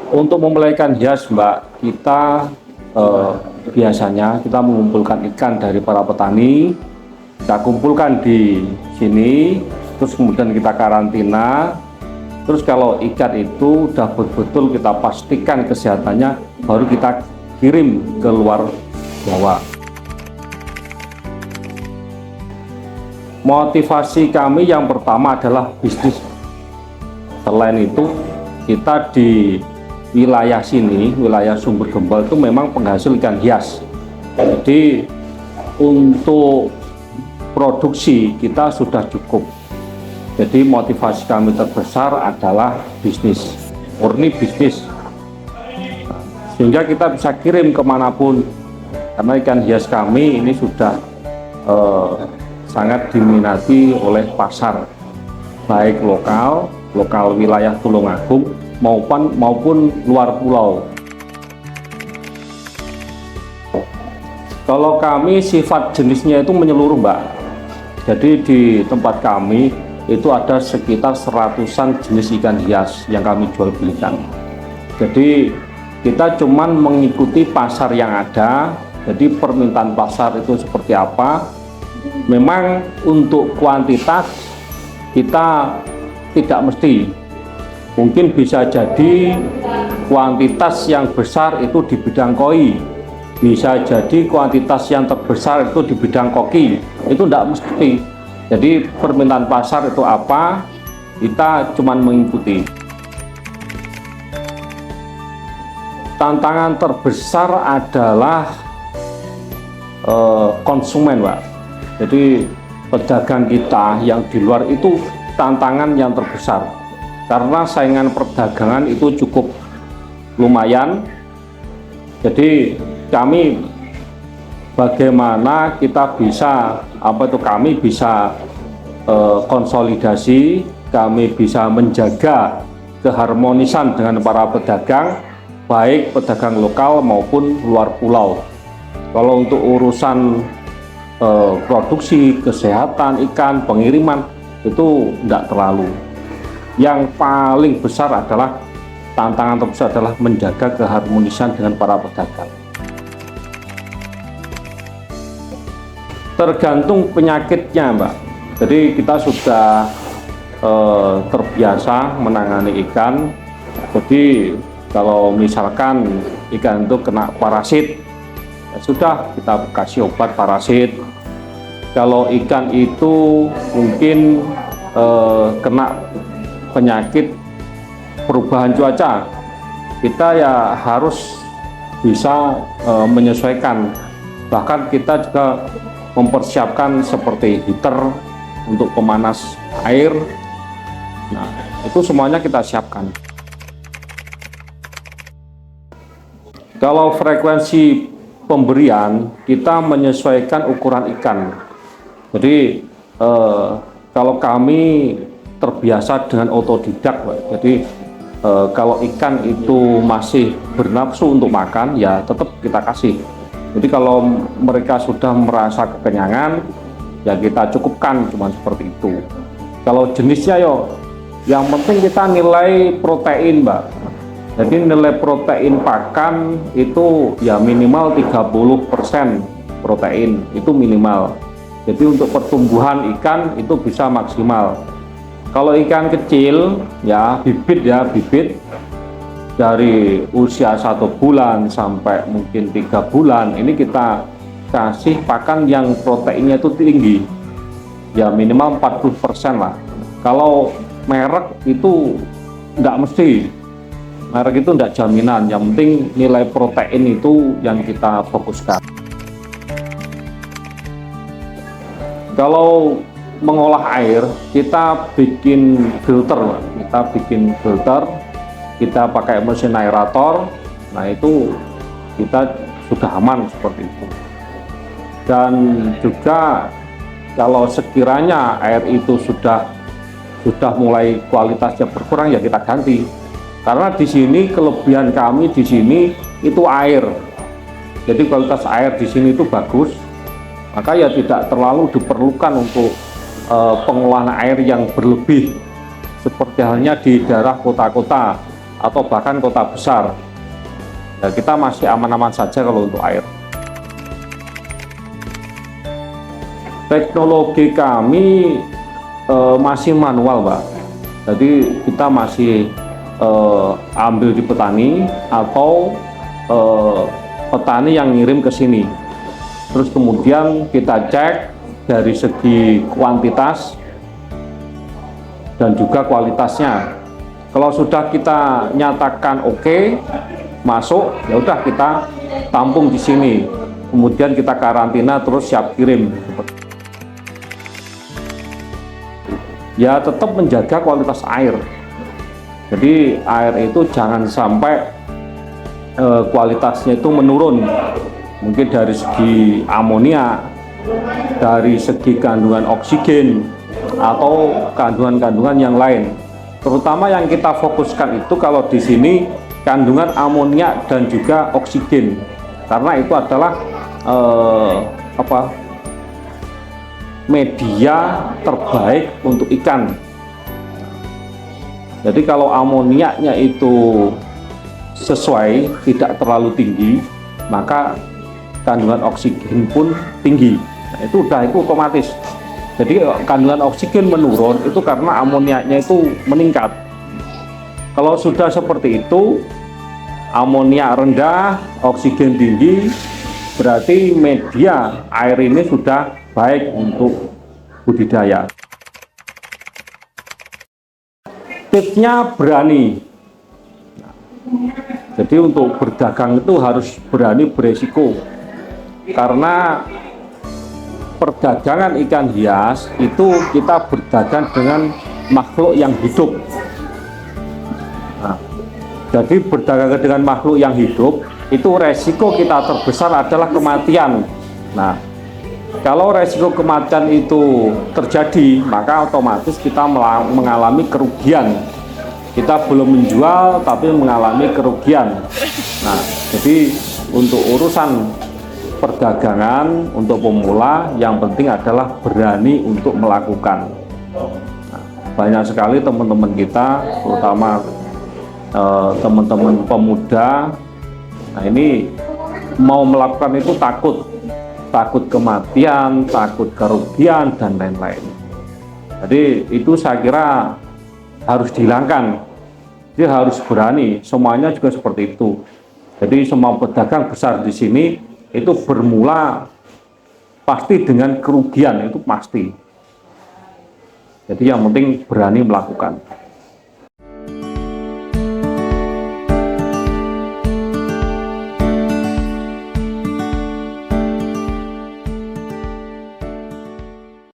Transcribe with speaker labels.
Speaker 1: Untuk memulaikan hias, Mbak, kita biasanya kita mengumpulkan ikan dari para petani, kita kumpulkan di sini, terus kemudian kita karantina. Terus kalau ikan itu udah betul-betul kita pastikan kesehatannya, baru kita kirim ke luar Jawa. Motivasi kami yang pertama adalah bisnis. Selain itu, kita di wilayah sini, wilayah Sumber Gempol itu memang penghasil ikan hias. Jadi untuk produksi kita sudah cukup. Jadi motivasi kami terbesar adalah bisnis, murni bisnis. Sehingga kita bisa kirim kemanapun, karena ikan hias kami ini sudah sangat diminati oleh pasar, baik lokal wilayah Tulungagung maupun luar pulau. Kalau kami sifat jenisnya itu menyeluruh, Mbak. Jadi di tempat kami itu ada sekitar 100-an jenis ikan hias yang kami jual belikan. Jadi kita cuman mengikuti pasar yang ada. Jadi permintaan pasar itu seperti apa. Memang untuk kuantitas kita tidak mesti. Mungkin bisa jadi kuantitas yang besar itu di bidang koi, bisa jadi kuantitas yang terbesar itu di bidang koki, itu tidak mesti. Jadi permintaan pasar itu apa, kita cuma mengikuti. Tantangan terbesar adalah konsumen, Pak. Jadi pedagang kita yang di luar itu tantangan yang terbesar. Karena saingan perdagangan itu cukup lumayan. Jadi kami bagaimana kita bisa kami bisa konsolidasi, kami bisa menjaga keharmonisan dengan para pedagang, baik pedagang lokal maupun luar pulau. Kalau untuk urusan produksi, kesehatan ikan, pengiriman itu tidak terlalu. Yang paling besar adalah tantangan terbesar adalah menjaga keharmonisan dengan para pedagang. Tergantung penyakitnya, Mbak. Jadi kita sudah terbiasa menangani ikan. Jadi kalau misalkan ikan itu kena parasit, ya sudah kita kasih obat parasit. Kalau ikan itu mungkin kena penyakit perubahan cuaca, kita ya harus bisa menyesuaikan. Bahkan kita juga mempersiapkan seperti heater untuk pemanas air. Nah, itu semuanya kita siapkan. Kalau frekuensi pemberian, kita menyesuaikan ukuran ikan. Jadi kalau kami terbiasa dengan otodidak, Pak. Jadi kalau ikan itu masih bernafsu untuk makan, ya tetap kita kasih. Jadi kalau mereka sudah merasa kekenyangan, ya kita cukupkan, cuma seperti itu. Kalau jenisnya yang penting kita nilai protein, Mbak. Jadi nilai protein pakan itu ya minimal 30% protein, itu minimal. Jadi untuk pertumbuhan ikan itu bisa maksimal. Kalau ikan kecil ya bibit dari usia 1 bulan sampai mungkin 3 bulan, ini kita kasih pakan yang proteinnya itu tinggi, ya minimal 40% lah. Kalau merek itu enggak mesti, merek itu enggak jaminan, yang penting nilai protein itu yang kita fokuskan. Kalau mengolah air, kita bikin filter, kita pakai mesin aerator. Nah itu kita sudah aman seperti itu. Dan juga kalau sekiranya air itu sudah mulai kualitasnya berkurang, ya kita ganti. Karena di sini kelebihan kami di sini itu air. Jadi kualitas air di sini itu bagus. Maka ya tidak terlalu diperlukan untuk pengolahan air yang berlebih seperti halnya di daerah kota-kota. atau bahkan kota besar. Nah, kita masih aman-aman saja kalau untuk air. Teknologi kami masih manual, Pak. Jadi kita masih ambil di petani atau petani yang ngirim ke sini. Terus kemudian kita cek dari segi kuantitas dan juga kualitasnya. Kalau sudah kita nyatakan oke, masuk, ya udah kita tampung di sini. Kemudian kita karantina terus siap kirim. Ya tetap menjaga kualitas air. Jadi air itu jangan sampai kualitasnya itu menurun. Mungkin dari segi amonia, dari segi kandungan oksigen, atau kandungan-kandungan yang lain. Terutama yang kita fokuskan itu kalau di sini kandungan amonia dan juga oksigen, karena itu adalah media terbaik untuk ikan. Jadi kalau amoniaknya itu sesuai, tidak terlalu tinggi, maka kandungan oksigen pun tinggi. Nah, itu otomatis. Jadi kandungan oksigen menurun itu karena amoniaknya itu meningkat. Kalau sudah seperti itu, amonia rendah, oksigen tinggi, berarti media air ini sudah baik untuk budidaya. Tipsnya berani. Jadi untuk berdagang itu harus berani beresiko, karena perdagangan ikan hias itu kita berdagang dengan makhluk yang hidup. Nah, jadi berdagang dengan makhluk yang hidup itu resiko kita terbesar adalah kematian. Nah, kalau resiko kematian itu terjadi, maka otomatis kita mengalami kerugian. Kita belum menjual tapi mengalami kerugian. Nah, jadi untuk urusan perdagangan untuk pemula yang penting adalah berani untuk melakukan. Nah, banyak sekali teman-teman kita, terutama teman-teman pemuda, nah ini mau melakukan itu takut kematian, takut kerugian, dan lain-lain. Jadi itu saya kira harus dihilangkan. Jadi harus berani, semuanya juga seperti itu. Jadi semua pedagang besar di sini itu bermula pasti dengan kerugian, itu pasti. Jadi yang penting berani melakukan.